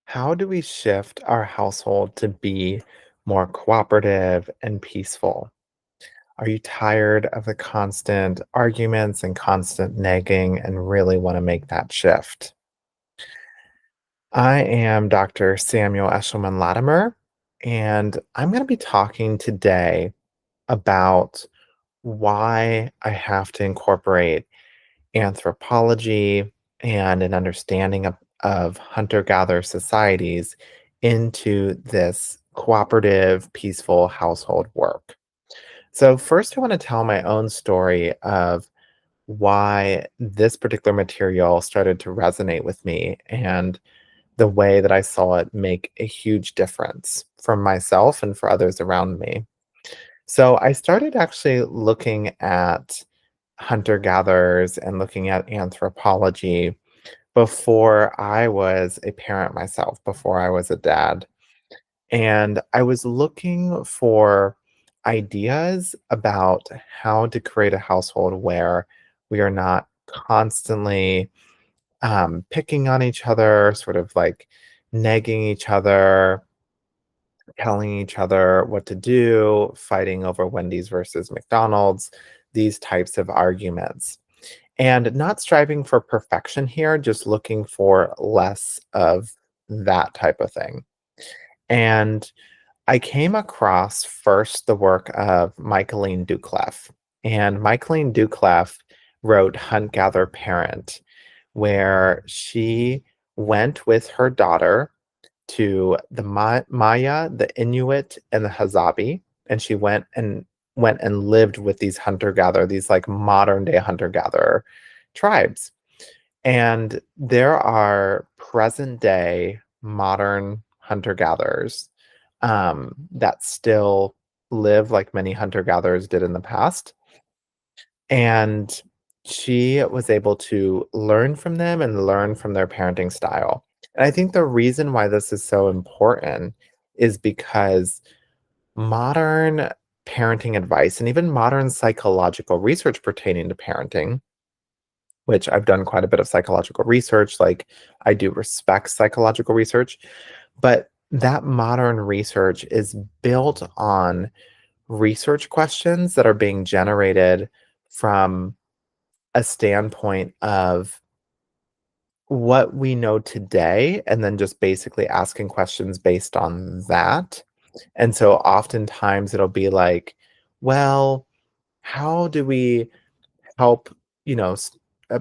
How do we shift our household to be more cooperative and peaceful? Are you tired of the constant arguments and constant nagging and really want to make that shift? I am Dr. Samuel Eshelman Latimer, and I'm going to be talking today about why I have to incorporate anthropology and an understanding of hunter gatherer societies into this cooperative, peaceful household work. So, first, I want to tell my own story of why this particular material started to resonate with me and the way that I saw it make a huge difference for myself and for others around me. So, I started actually looking at hunter gatherers and looking at anthropology before I was a parent myself, before I was a dad. And I was looking for ideas about how to create a household where we are not constantly picking on each other, sort of like nagging each other, telling each other what to do, fighting over Wendy's versus McDonald's, these types of arguments. And not striving for perfection here, just looking for less of that type of thing. And I came across first the work of Michaeline Doucleff. And Michaeline Doucleff wrote Hunt Gather Parent, where she went with her daughter to the Maya, the Inuit, and the Hazabi, and she went and lived with these hunter gatherer, these like modern day hunter gatherer tribes. And there are present day modern hunter gatherers that still live like many hunter gatherers did in the past. And she was able to learn from them and learn from their parenting style. And I think the reason why this is so important is because modern parenting advice and even modern psychological research pertaining to parenting, which I've done quite a bit of psychological research, like I do respect psychological research, but that modern research is built on research questions that are being generated from a standpoint of what we know today and then just basically asking questions based on that. And so oftentimes it'll be like, well, how do we help,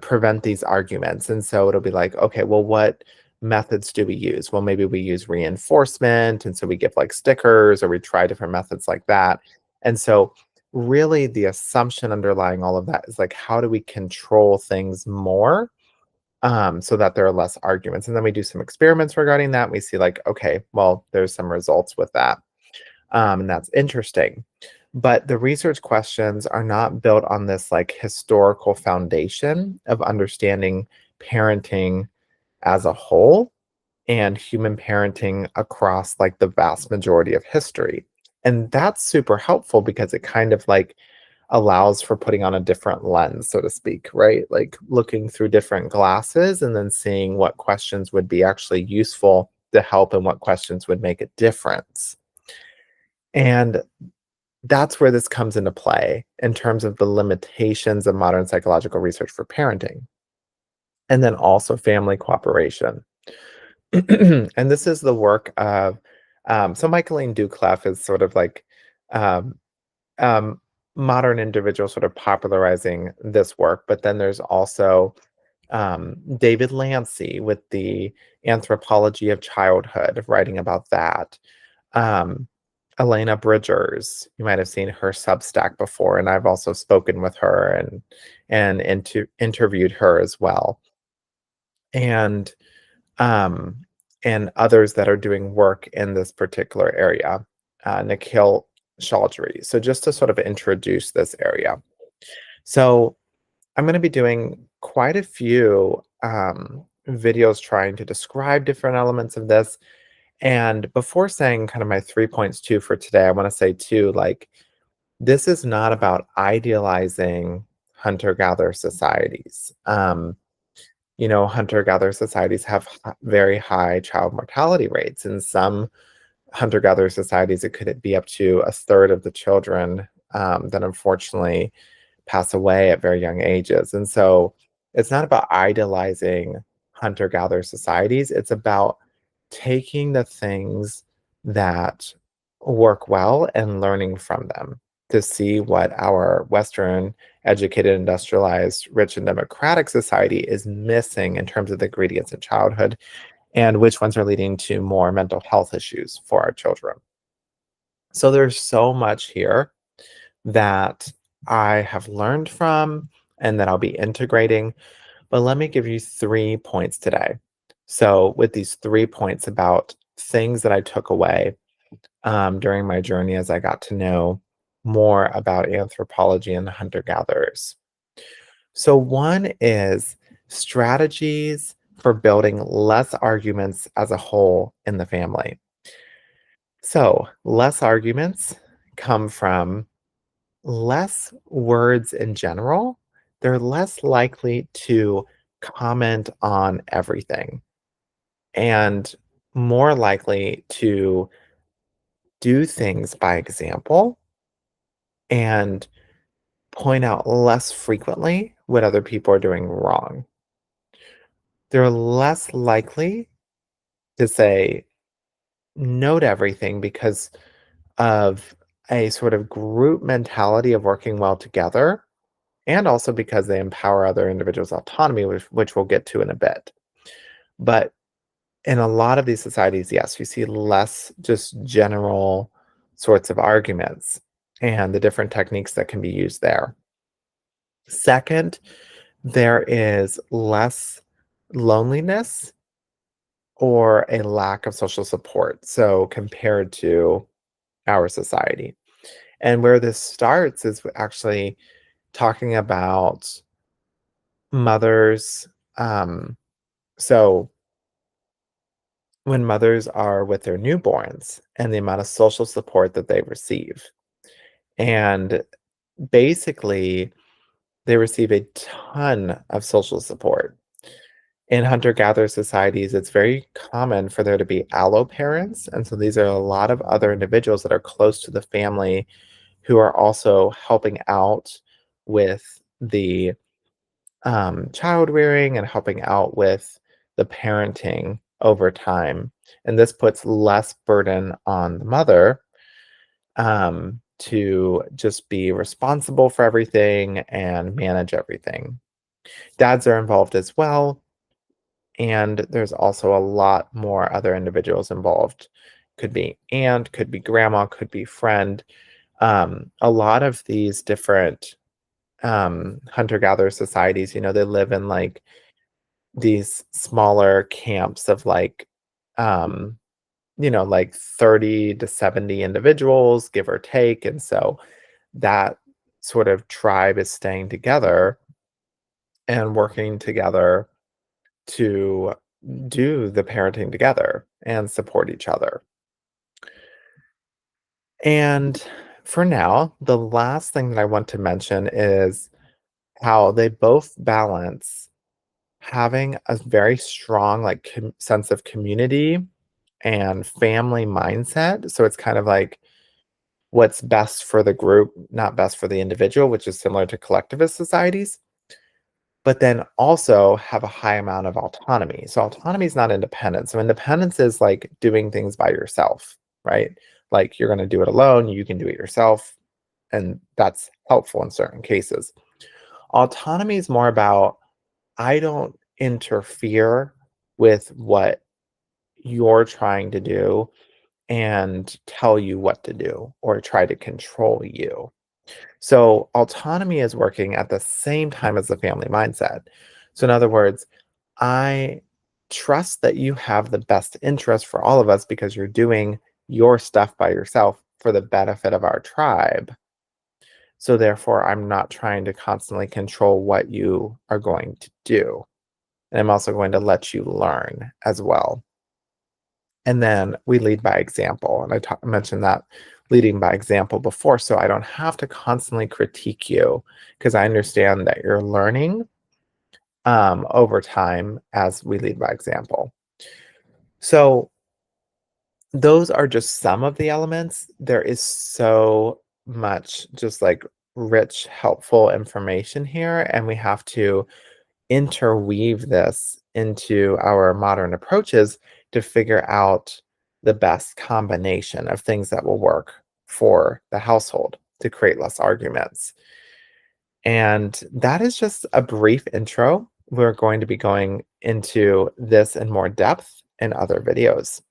prevent these arguments? And so it'll be like, okay, well, what methods do we use? Well, maybe we use reinforcement. And so we give like stickers or we try different methods like that. And so really the assumption underlying all of that is like, how do we control things more so that there are less arguments? And then we do some experiments regarding that. We see like, okay, well, there's some results with that. And that's interesting. But the research questions are not built on this like historical foundation of understanding parenting as a whole and human parenting across like the vast majority of history. And that's super helpful because it kind of like allows for putting on a different lens, so to speak, right? Like looking through different glasses and then seeing what questions would be actually useful to help and what questions would make a difference. And that's where this comes into play in terms of the limitations of modern psychological research for parenting, and then also family cooperation. And this is the work of, so Michaeline Doucleff is sort of like um, um, modern individual sort of popularizing this work, but then there's also David Lancy with the anthropology of childhood, writing about that. Um, Elena Bridgers, you might have seen her Substack before, and I've also spoken with her and interviewed her as well. And um, and others that are doing work in this particular area, Nikhil Chaudhry. So just to sort of introduce this area. So I'm going to be doing quite a few videos trying to describe different elements of this. And before saying kind of my 3 points too for today, I want to say too, like, this is not about idealizing hunter-gatherer societies. hunter-gatherer societies have very high child mortality rates. In some hunter-gatherer societies, it could be up to a third of the children that unfortunately pass away at very young ages. And so it's not about idolizing hunter-gatherer societies. It's about taking the things that work well and learning from them to see what our Western educated, industrialized, rich, and democratic society is missing in terms of the ingredients in childhood and which ones are leading to more mental health issues for our children. So there's so much here that I have learned from and that I'll be integrating. But let me give you 3 points today. So, with these 3 points about things that I took away during my journey as I got to know more about anthropology and hunter gatherers. So, one is strategies for building less arguments as a whole in the family. So, less arguments come from less words in general. They're less likely to comment on everything and more likely to do things by example and point out less frequently what other people are doing wrong. They're less likely to say no to everything because of a sort of group mentality of working well together, and also because they empower other individuals' autonomy, which we'll get to in a bit. But in a lot of these societies, yes, you see less just general sorts of arguments and the different techniques that can be used there. Second, there is less loneliness or a lack of social support. So, compared to our society. And where this starts is actually talking about mothers. So, when mothers are with their newborns and the amount of social support that they receive. And basically, they receive a ton of social support. In hunter gatherer societies, it's very common for there to be alloparents. And so these are a lot of other individuals that are close to the family who are also helping out with the child rearing and helping out with the parenting over time. And this puts less burden on the mother to just be responsible for everything and manage everything. Dads are involved as well. And there's also a lot more other individuals involved. Could be aunt, could be grandma, could be friend. A lot of these different hunter-gatherer societies, they live in like these smaller camps of um, like 30 to 70 individuals, give or take. And so that sort of tribe is staying together and working together to do the parenting together and support each other. And for now, the last thing that I want to mention is how they both balance having a very strong sense of community and family mindset. So it's kind of like what's best for the group, not best for the individual, which is similar to collectivist societies, but then also have a high amount of autonomy. So autonomy is not independence. So independence is like doing things by yourself, right? Like you're going to do it alone, you can do it yourself, and that's helpful in certain cases. Autonomy is more about I don't interfere with what you're trying to do and tell you what to do or try to control you. So autonomy is working at the same time as the family mindset. So, in other words, I trust that you have the best interest for all of us because you're doing your stuff by yourself for the benefit of our tribe. So, therefore, I'm not trying to constantly control what you are going to do. And I'm also going to let you learn as well. And then we lead by example. And I mentioned that leading by example before, so I don't have to constantly critique you because I understand that you're learning over time as we lead by example. So, those are just some of the elements. There is so much just like rich, helpful information here, and we have to interweave this into our modern approaches to figure out the best combination of things that will work for the household to create less arguments. And that is just a brief intro. We're going to be going into this in more depth in other videos.